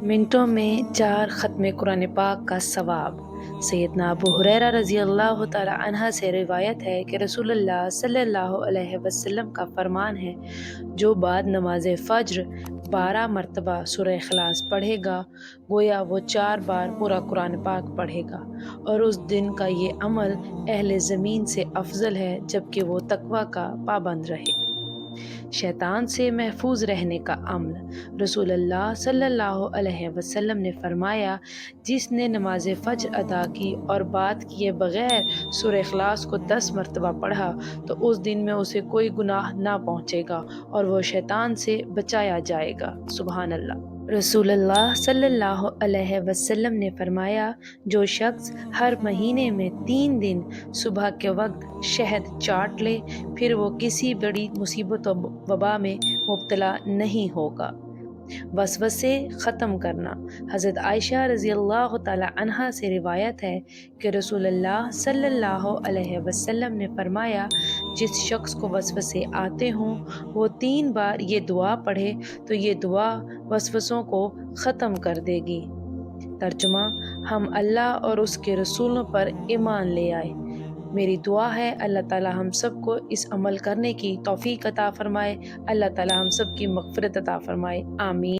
منٹوں میں 4 ختم قرآن پاک کا ثواب۔ سیدنا ابو ہریرہ رضی اللہ تعالی عنہ سے روایت ہے کہ رسول اللہ صلی اللہ علیہ وسلم کا فرمان ہے، جو بعد نماز فجر 12 مرتبہ سورہ اخلاص پڑھے گا گویا وہ 4 بار پورا قرآن پاک پڑھے گا، اور اس دن کا یہ عمل اہل زمین سے افضل ہے جبکہ وہ تقوی کا پابند رہے۔ شیطان سے محفوظ رہنے کا عمل۔ رسول اللہ صلی اللہ علیہ وسلم نے فرمایا، جس نے نماز فجر ادا کی اور بات کیے بغیر سورہ اخلاص کو 10 مرتبہ پڑھا تو اس دن میں اسے کوئی گناہ نہ پہنچے گا اور وہ شیطان سے بچایا جائے گا۔ سبحان اللہ۔ رسول اللہ صلی اللہ علیہ وسلم نے فرمایا، جو شخص ہر مہینے میں 3 دن صبح کے وقت شہد چاٹ لے پھر وہ کسی بڑی مصیبت و وبا میں مبتلا نہیں ہوگا۔ وسوسے ختم کرنا۔ حضرت عائشہ رضی اللہ تعالی عنہا سے روایت ہے کہ رسول اللہ صلی اللہ علیہ وسلم نے فرمایا، جس شخص کو وسوسے آتے ہوں وہ 3 بار یہ دعا پڑھے تو یہ دعا وسوسوں کو ختم کر دے گی۔ ترجمہ: ہم اللہ اور اس کے رسولوں پر ایمان لے آئے۔ میری دعا ہے اللہ تعالی ہم سب کو اس عمل کرنے کی توفیق عطا فرمائے۔ اللہ تعالی ہم سب کی مغفرت عطا فرمائے۔ آمین۔